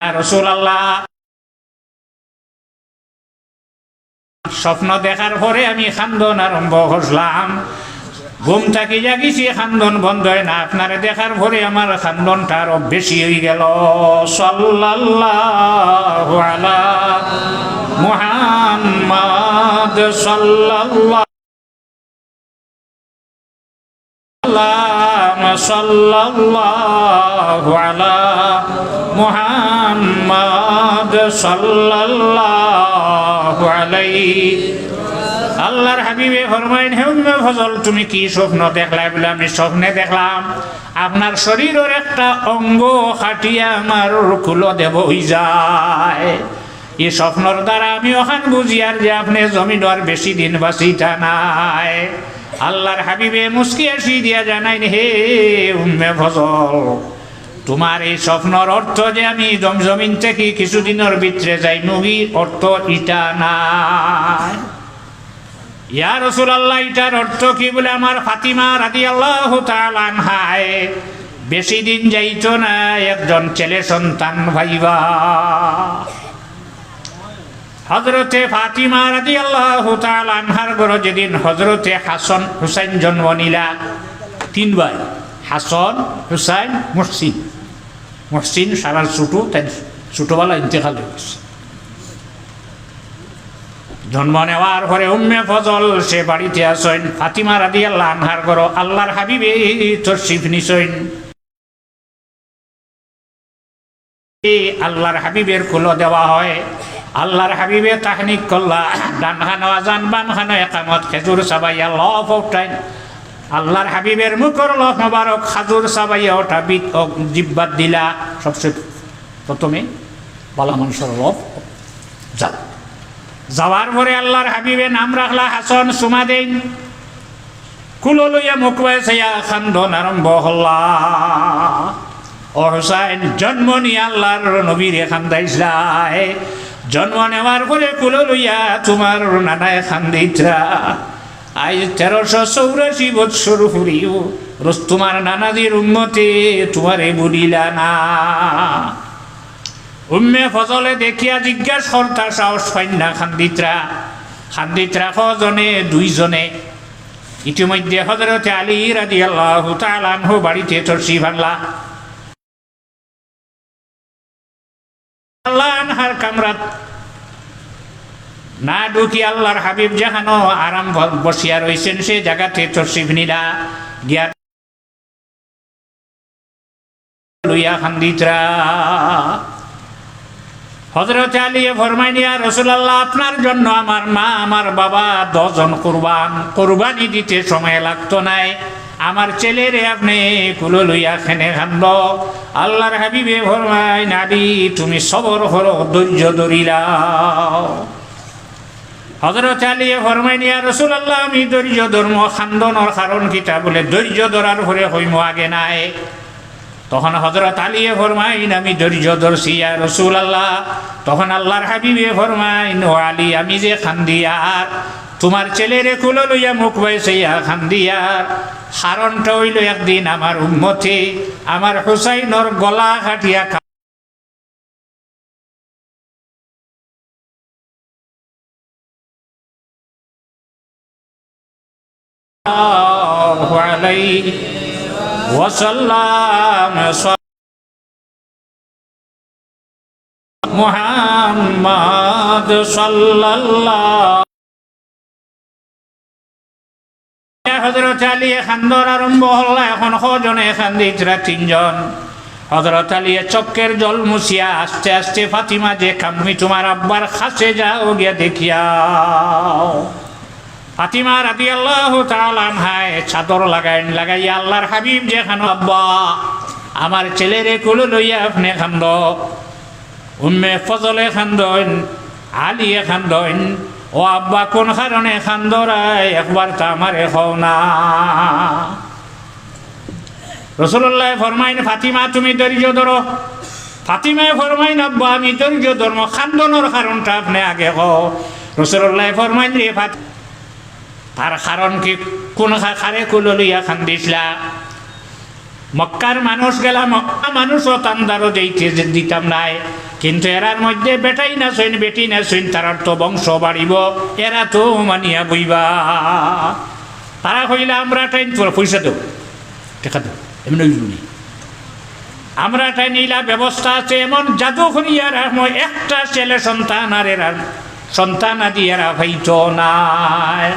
রাসূলুল্লাহ, স্বপ্ন দেখার পরে আমি খান্দন আরম্ভ করলাম। ঘুম থাকি জাগিছি, খান্দন বন্ধ হয় না। আপনারে দেখার পরে আমার খান্দনটা আরো বেশি হয়ে গেল। সাল্লাল্লাহু আলা মুহাম্মাদ সাল্লাল্লাহু আলা মুহাম্মাদ সাল্লাল্লাহু আলাইহি। আল্লাহর হাবিবে ফরমাইন, হে উম্মে ফজল, তুমি কি স্বপ্ন দেখলা? বলে আমি স্বপ্নে দেখলাম আপনার শরীরের একটা অঙ্গ খাটিয়া আমার কুলো দেব হই যায়। এই স্বপ্নর দ্বারা আমি ওখান বুঝিয়ার যে আপনি জমিন আর বেশি দিন বাঁচিতা নাই। আল্লাহর হাবিবে মুস্কি আসি দিয়া জানাইন, হে উম্মে ফজল, তোমার এই স্বপ্নর অর্থ যে আমি জমিন থেকে কিছুদিনের ভিতরে যাই মুগি, অর্থ ইটা নাই। ইয়া রাসূলুল্লাহ, এটার অর্থ কি? বলে আমার ফাতিমা রাদিয়াল্লাহু তাআলা আনহায় বেশি দিন যাইতো না, একজন ছেলে সন্তান ভাইবা। হযরতে ফাতিমা রাদিয়াল্লাহু তাআলা আনহার ঘরে যেদিন হযরতে হাসান হুসাইন জন্ম নিলা, 3 ভাই, হাসান হুসাইন মুহসিন। মুহসিন সারার ছোট, তাই ছোটবেলা ইন্তেকাল হয়ে গেছে। জন্ম নেওয়ার পরে উম্মে ফজল সে বাড়িতে আসেন। ফাতিমা রাদিয়াল্লাহু আনহার ঘর আল্লাহর হাবিবে তশরিফ নিছেন। আল্লাহর হাবিবের কুলো দেওয়া হয়। আল্লাহর হাবিবে তাহনিক করলা, ডান খানো আজান, বাম খানো একামত, খেজুর চাবাইয়া লফ উঠাইন। আল্লাহর হাবিবের মুখর লফ মোবারক খাজুর চাবাইয়া ওঠা জিব্বাত দিলা। সবচেয়ে প্রথমে বালা মানুষের লফ যাও। যাওয়ার পরে আল্লাহর হাবিবে নাম রাখলা হাসান। সুমা দেন কুলো লইয়া মুখ বাইয়া খান্দন আরম্ভ হল্লা। ও হুসাইন, জন্ম নিয়ে আল্লাহর নবীর খান্দাইছলাই। জন্ম নেওয়ার পরে কুলো লইয়া তোমার নানায় খান্দিতরা। আজ 1384 বৎসর ফুরিও রোজ তোমার নানাজির উম্মতে তোমারে বলিলা না। উম্মে ফজলে দেখিয়া জিজ্ঞাস করতা, সাহস পাইন না খান্দিতরা কজনে? 2 জনে। ইতিমধ্যে হযরতে আলী রাদিয়াল্লাহু তাআলা আনহু বাড়িতে তশরিফ আনলা। আল্লাহ আনহার কামরাত না ঢুকি আল্লাহর হাবিব যেখানো আরাম বসিয়া রয়েছেন সে জায়গাতে তশরিফ নিলা। গিয়া লইয়া খান্দিতরা। হযরত আলী ফরমাইন, ইয়া রাসূলুল্লাহ, আপনার জন্য আমার মা আমার বাবা 10 জন কুরবানি দিতে সময় লাগতো নাই। আমার ছেলেরে আপনি কুলো লইয়া খেনে খান্দ। আল্লাহর হাবিবে ফরমাইন, আলী তুমি সবর করো, ধৈর্য ধরিলাও। হযরত আলী ফরমাইন, ইয়া রাসূলুল্লাহ, আমি ধৈর্য ধর্ম খান্দনের কারণ কিতা? বলে ধৈর্য ধরার পরে হইম আগে নাই। তখন হযরত আলী ফরমাইন, আমি ধৈর্য ধরছি ইয়া রাসূলুল্লাহ। তখন আল্লাহর হাবিবে ফরমাইন, ও আলী, আমি যে খান্দিয়ার তোমার ছেলেরে কুলো লইয়া মুখ বাইছাইয়া খান্দিয়ার কারণটা হইল, একদিন আমার উম্মতে আমার হুসাইনের গলা কাটিয়া আলাইহি ওয়াসাল্লাম মুহাম্মদ সাল্লাল্লাহু। হযরত আলী খান্দর আরম্ভ হল্লা। এখন কজনে খান্দিতরা? 3 জন। হযরত আলী চক্কের জল মুছিয়া আস্তে আস্তে ফাতিমা, যে কামি তোমার আব্বার কাছে যাও, গিয়া দেখিয়াও। ফাতিমা রাদিয়াল্লাহু তাআলা আনহায় চাদর লাগাইয়া আল্লাহর হাবিব যেখানে, আব্বা আমার ছেলেরে কুলো লইয়া আপনি খান্দ। উম্মে ফজলে খান্দন, আলীয়ে খান্দন। ও আব্বা, কোন কারণে খান্দরায় একবার তা আমারে কও না। রাসূলুল্লাহ ফরমাইন, ফাতিমা তুমি ধৈর্য ধরো। ফাতিমায় ফরমাইন, আব্বা আমি ধৈর্য ধর্ম, খান্দনের কারণটা আপনি আগে কও। রাসূলুল্লাহ ফরমাইন, রে ফাতিমা, তার কারণ কি? কোন খারে কুলো লইয়া খান্দিসলা? মক্কার মানুষ গেলাম, মক্কা মানুষও তান্দারও যেইতে দিতাম নাই, কিন্তু এরার মধ্যে বেটাই না সইন বেটি না সইন, তারার তো বংশ বাড়িব, এরা তো মানিয়া বইবা। তারা কইলা আমরা টাইম তোরা পয়সা দেব, টাকা দেব, এমন হইল আমরা টাই নিলা ব্যবস্থা আছে, এমন জাদু করিয়ার একটা ছেলে সন্তান আর এরা সন্তান আদি এরা ভাইত নাই।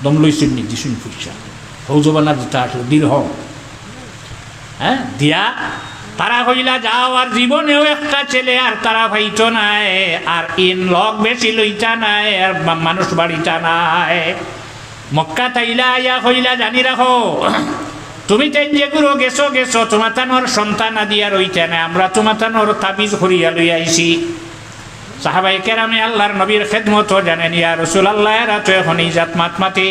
দম লইছেন নি দিছুন পয়সা ফৌজবানা দিতে আসলো দীর্ঘ, হ্যাঁ দিয়া তারা কইলা যাও, আর জীবনেও একটা ছেলে আর তারা ভাইত নাই, আর ইন লগ বেশি লইতা নাই, আর মানুষ বাড়িটা নাই। মক্কা তাইলা আইয়া কইলা জানি রাখো, তুমি তাই যেগুলো গেছো গেছো, তোমার তানোর সন্তান আদিয়া রইতে না, আমরা তোমার তানোর তাবিজ করিয়া লই আইছি। সাহাবাই কেরামে আল্লাহর নবীর খেদমত জানেন, ইয়া রাসূলুল্লাহ, এরা তো এখন ইজাত মাত মাতে।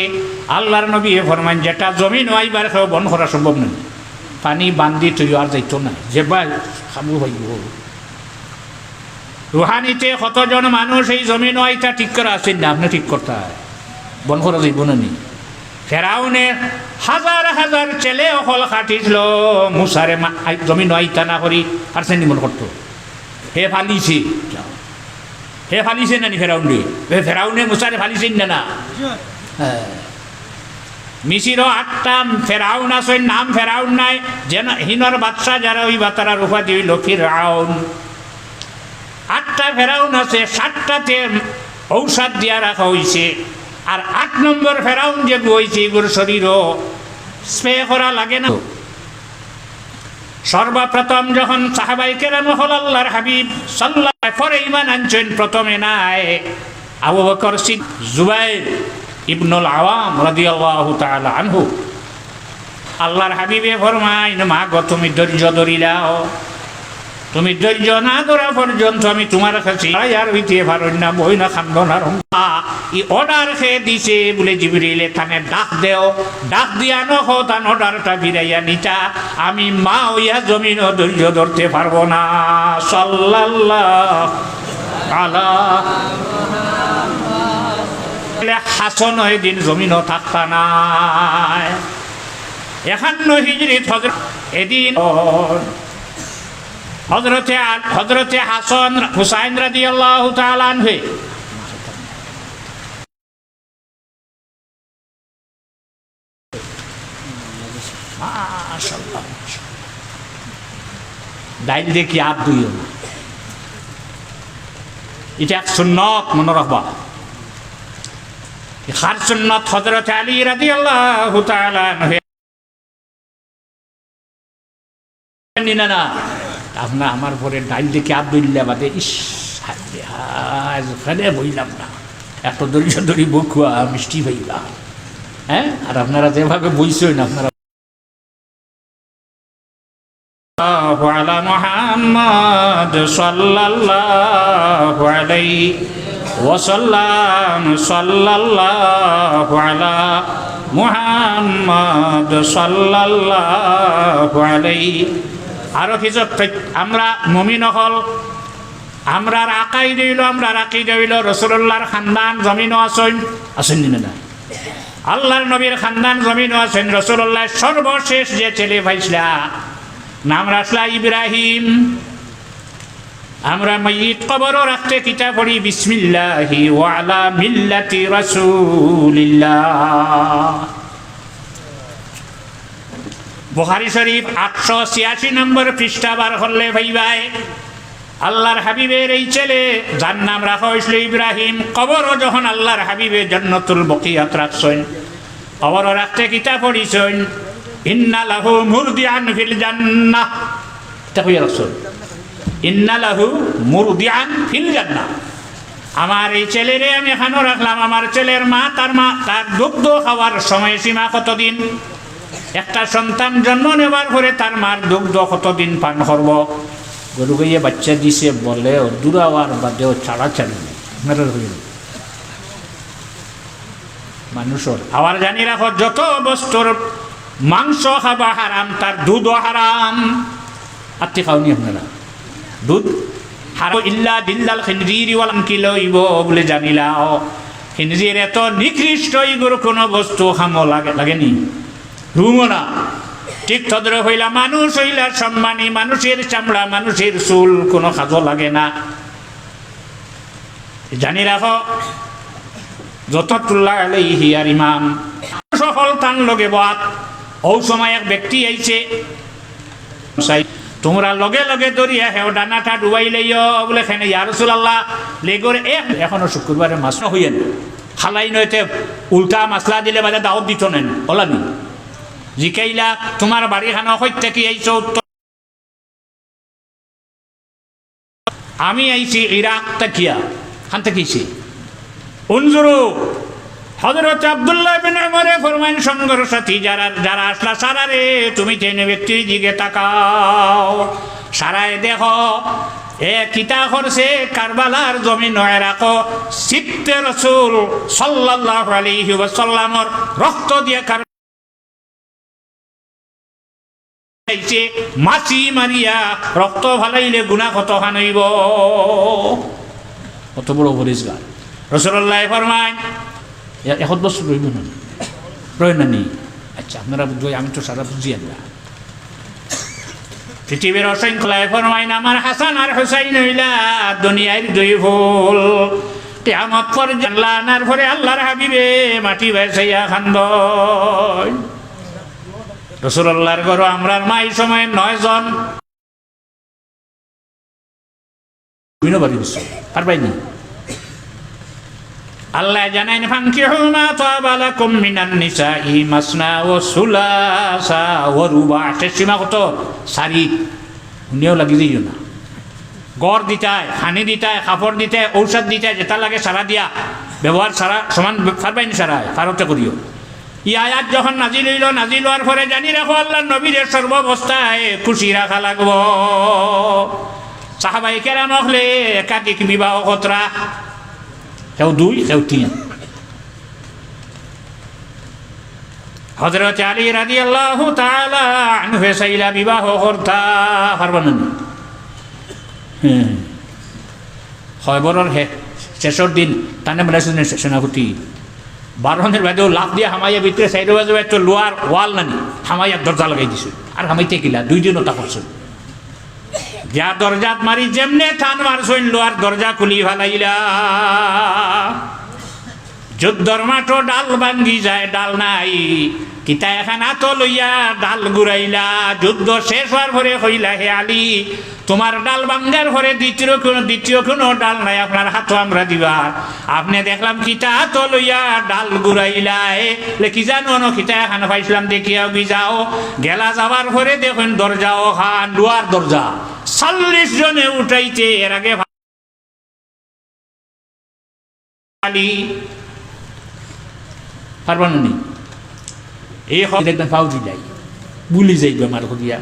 আল্লাহর নবী ফরমান যেটা জমিন আইবার কেউ বন করা সম্ভব নয়, পানি বান্ধি তৈরি আর যাইত না, যে বা খাবো হইব। রুহানিতে কতজন মানুষ এই জমিন আইটা ঠিক করা আছেন না, আপনি ঠিক করতে হয়, বন করা যাইব না নি। ফেরাউনের হাজার হাজার ছেলে অকল খাটিছিল মুসারে জমিন আইতা না করি, আর সে নিমন করতো, হে ফালিছে, হে ফালিছে নানি ফেরাউনে, ফেরাউনে মুসারে ফালিছেন না না। মিশিরও 8টা ফেরাউন আছে, নাম ফেরাউন নাই, যেন হিনর বাদশা যারা ওই বাতারার উপাধি হইল ফিরআউন। 8টা ফেরাউন আছে, 7টাতে ঔষধ দিয়া রাখা হয়েছে, আর 8 নম্বর ফেরাউন যে হয়েছে এগুলোর শরীরও স্প্রে করা লাগে না। সর্বপ্রথম যখন সাহাবাই কেরাম হল আল্লাহর হাবিব সাল্লাল্লাহু পরে ঈমান আনছেন, প্রথমে নাই আবু বকর সিদ্দিক, জুবাইর ইবনুল আওয়াম রাদিয়াল্লাহু তাআলা আনহু। আল্লাহর হাবিবে ফরমাইন, মা গো তুমি ধৈর্য ধরিলাও, তুমি ধৈর্য না ধরা পর্যন্ত আমি তোমার কাছে আর হইতে পারো না, বই না খান্দ না। ই অর্ডার খেয়ে দিছে বলে জিবরিলে থানে ডাক দেও, ডাক দিয়া নখ তান অর্ডারটা ফিরাইয়া নিতা, আমি মা হইয়া জমিন ধৈর্য ধরতে পারবো না। সাল্লাল্লাহু আলা হাসন ওই দিন জমিনও থাকতা নাই। 51 হিজরি এদিন হযরতে হাসান হুসাইন রাদিয়াল্লাহু তাআলা আনহু মাশাআল্লাহ ডাইল দেখি আর দুইও না, এটা এক সুন্নত মনে রাখবা। খার সুন্নত হযরত আলী রাদিয়াল্লাহু তাআলা আনহু না, আপনার আমার পরে ডাইল দেখে আর দইলা বাদে, ইস হায় বইলাম না, এত ধৈর্য ধরি বকুয়া মিষ্টি ভাইলা। হ্যাঁ, আর আপনারা যেভাবে বইছেন, আপনারা আলা মুহাম্মদ সাল্লাল্লাহু আলাইহি ওয়াসাল্লাম, সাল্লাল্লাহু আলা মুহাম্মদ সাল্লাল্লাহু আলাইহি। আরো কিছু আমরা মুমিন হল, আমরা আকাইদা হইল, আমরা আকিদা হইল রাসূলুল্লাহর খানদান জমিনও আছেন না, আল্লাহর নবীর খানদান জমিনও আছেন। রাসূলুল্লাহ সর্বশেষ যে ছেলে ভাইসলা নাম রাখলা ইব্রাহিম। আমরা মাইয়িত কবরও রাখতে কিতাব পড়ি, বিসমিল্লাহি ওয়া আলা মিল্লাতি রাসূলিল্লাহ। বুখারী শরীফ 886 নম্বর পৃষ্ঠা বার করলে ভাই ভাই, আল্লাহর হাবিবের এই ছেলে যার নাম রাখা হয়েছিল ইব্রাহিম, কবরও যখন আল্লাহর হাবিবে জান্নাতুল বকিয়াত রাখছেন, কবরও রাখতে কিতাব পড়িছেন, ইন্না লাহু মুরদিআন ফিল জান্নাহ, এটা কইয়া রাখছেন, ইন্না লাহু মুরদিআন ফিল জান্নাহ। আমার এই ছেলেরে আমি এখানেও রাখলাম, আমার ছেলের মা তার দুগ্ধ খাওয়ার সময়সীমা কতদিন, একটা সন্তান জন্ম নেবার পরে তার মার দুগ্ধ কতদিন পান করব। গরু গাইয়ে বাচ্চা দিছে বলে দূরাওয়ার বাদেও ছাড়াছাড়ি মানুষের। আবার জানি রাখো, যত বস্তুর মাংস খাবা হারাম, তার দুধও হারাম। আত্মি খাওনি আপনারা দুধ হারাম, ইল্লা দিল্লাল খিনজির ওয়ালাম কি লইব বলে জানিলাও। খিনজির এত নিকৃষ্ট, এগুলো কোনো বস্তু খামো লাগেনি, রুমো না। ঠিক তদ্রুপ হইলা মানুষ হইলা সম্মানী, মানুষের চামড়া মানুষের চুল কোনো কাজও লাগে না। জানি রাখো যততুল্লাহ আলাইহি আর ইমাম সফল তান লগে বাত ও সময় এক ব্যক্তি আইছে, তোমরা লগে লগে দরিয়া হেও ডানাটা ডুবাই লইও বলে খেনে ইয়া রাসূলুল্লাহ লেগরে এখনো শুক্রবারে মাছ হইয়েন খালাই নইতে উল্টা মাসলা দিলে বাজে দাওয়াত দিত নেন ওলানি জিকাইলা তোমার বাড়ি খানা হইতে কি আইছো? আমি আইছি ইরাক তাকিয়া খান থেকেছি উনজুরু হযরত আব্দুল্লাহ ইবনে উমর ফরমান সঙ্গর সাথী যারা আসলা সারারে তুমি তেনে ব্যক্তির দিকে তাকাও, সারায় দেখো এ কিতা করছে কারবালার জমিন রাখো সিত্তে রাসূল সাল্লাল্লাহু আলাইহি ওয়াসাল্লামর রক্ত দিয়ে মাছি মারিয়া রক্ত ভালাইলে গুনাহ কত হানইব, কত বড় পরিষ্কার। রাসূলুল্লাহ ফরমান এখন বছর রইব না রয় না নি। আচ্ছা আপনারা বুঝবো, আমি তো সারা বুঝি না। পৃথিবীর অসংখ্য ফরমাইন আমার হাসান আর হুসাইন হইলা দুনিয়ার দুই ফুল, কিয়ামত পর্যন্ত আনার পরে আল্লাহর হাবিবে মাটি ভাসাইয়া খান্দয়। রাসূলুল্লাহর ঘর আমরার মাই সময় 9 জন বিনবাড়ি দিছে পারবাইনি। আল্লাহ জানাইন ফানকিহু মা তাবা লাকুম মিনান নিসাই মাসনা ওয়া সুলাসা ওয়া রুবা। সীমা কত সারি উনিও লাগি দিও না, গড় দিতায় খানি দিতায় কাপড় দিতায় ঔষধ দিতায় যেটা লাগে সারা দিয়া ব্যবহার সারা সমান পারবাইনি সারা ফারতে করিও। ই আয়াত যখন নাজিল হইল, নাজিল হওয়ার পরে জানি রাখো আল্লাহ নবীর সর্বাবস্থায় খুশি রাখা লাগবো। সাহাবায়ে কেরাম হলে একাধিক বিবাহ কতরা, কেউ 2 কেউ 3। হযরত আলী রাদিয়াল্লাহু তাআলা আনহু সাইলা বিবাহ করতা পারবেন না। খয়বরের শেষের দিন তানে বলেছেন সেনাপতি 12 জনের বাদেও লাভ দিয়ে হামাইয়া ভিতরে সাইড বাজে একটা লোয়ার ওয়াল নানি হামাইয়া দরজা লাগাই দিছে, আর হামাইতে কিলা 2 দিন ওটা করছেন। যা দরজাত মারি যেমনে টান মারছেন লোয়ার দরজা খুলি ফেলাইলা। যুদ্ধর মাঠ ডাল ভাঙ্গি যায় ডাল নাই, কিতা এখন হাত লইয়া ডাল ঘুরাইলা। যুদ্ধ শেষ হওয়ার পরে হইলা হে আলী তোমার ডাল ভাঙ্গার পরে দ্বিতীয় কোনো ডাল নাই, আপনার হাত আমরা দিবার। আপনি দেখলাম কিতা হাত লইয়া ডাল ঘুরাইলা কি জানো ন কিতা এখন পাইছিলাম দেখিয়া যাও গেলা যাবার পরে দেখুন দরজাও খান লোয়ার দরজা 40 জনে উঠাইতে এর আগে পারবেন নি। এই দেখবেন পাউজি যাই বুলি যাইবে আমার দিয়া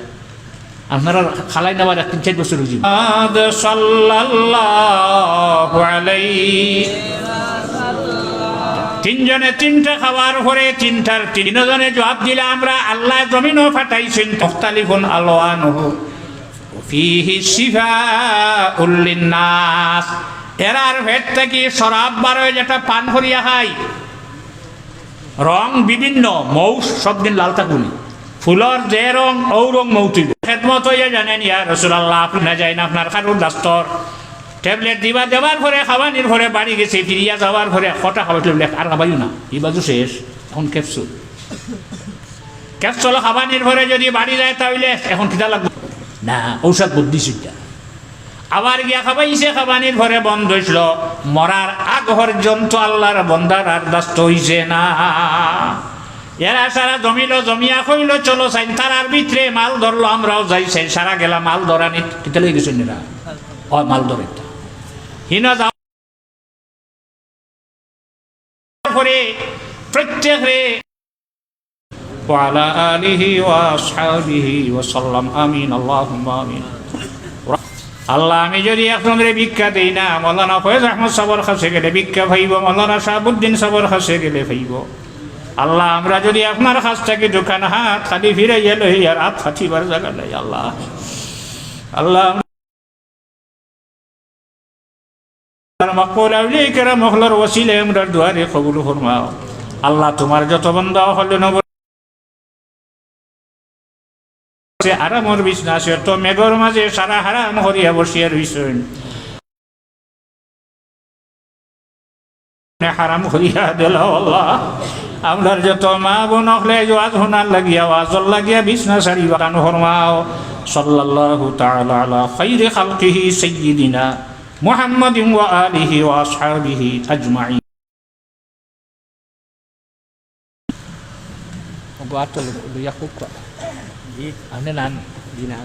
আপনারা খালাই নেবার 3-4 বছর হয়েছে। তিনজনে 3টা খাওয়ার পরে 3 জনে জবাব দিলে আমরা আল্লাহ জমিনও ফাটাইছেন মুখতালিফুন আলওয়ানুহু ফিহি শিফাউল লিন্নাস। এরার ভেদ থেকে শরাব বার হয়ে যেটা পান করিয়া খাই, রং বিভিন্ন মৌ সব দিন লাল থাকুনি, ফুলর যে রং ও রং মৌতিব খেদমত হইয়া জানেন ইয়া রাসূলুল্লাহ আপনি না যাই না আপনার কারুর দাস্তর ট্যাবলেট দিবা দেওয়ার পরে খাবানির পরে বাড়ি গেছে ফিরিয়া যাওয়ার পরে কটা খাবার ট্যাবলেট আর খাবাইও না, এই বাজু শেষ এখন ক্যাপসুল খাবানির পরে যদি বাড়ি যায় তাহলে এখন খিদা লাগবে না, ঔষধ বুদ্ধি সুদ্ধা আবার গিয়া খাবাইছে খাবানির ঘরে বন্ধ হইছিল, মরার আগ পর্যন্ত আল্লাহর বন্দার আর দাস্ত হইছে না। এরা সারা জমিয়া কইল চলো সাইন তারার ভিতরে মাল ধরলো, আমরাও যাইছে সারা গেলাম মাল ধরা নি কিতা লই গেছেন এরা ও মাল ধরে হিনা যাও পরে প্রত্যেক রে ওয়ালা আলিহি ওয়া আসহাবিহি ওয়া সাল্লাম আমিন আল্লাহুম্মা আমিন। আল্লাহ আমি যদি আপনাদের ভিক্ষা দেই না, মৌলানা ফয়েজ আহমদ সাবর কাছে গেলে ভিক্ষা পাইব, মৌলানা শাহাবুদ্দিন সাবর কাছে গেলে পাইব। আল্লাহ আমরা যদি আপনার কাছ থেকে দোকান হাত খালি ফিরে গেলে আর হাত ফাটিবার জায়গা নেই। আল্লাহ আল্লাহ মকবুল আউলিয়া কেরাম মহলার ওসিলায় আমরা দুয়ারে কবুল ফরমাও। আল্লাহ তোমার যত বান্দা হলেন আরামর বিছনা আছে তো মেঘর মাঝে সারা হারাম করিয়া বসিয়া রইছেন হারাম করিয়া দিল আল্লাহ আমরার যত মা বোন হলে ওয়াজ শোনার লাগিয়া ওয়াজর লাগিয়া বিছনা সারি বাগান ফরমাও সাল্লাল্লাহু তাআলা আলা খাইরি খালকিহি সাইয়্যিদিনা মুহাম্মাদিন ওয়া আলিহি ওয়া আসহাবিহি আজমাইন Gua tuh lu ya kuka. Ane nan, gina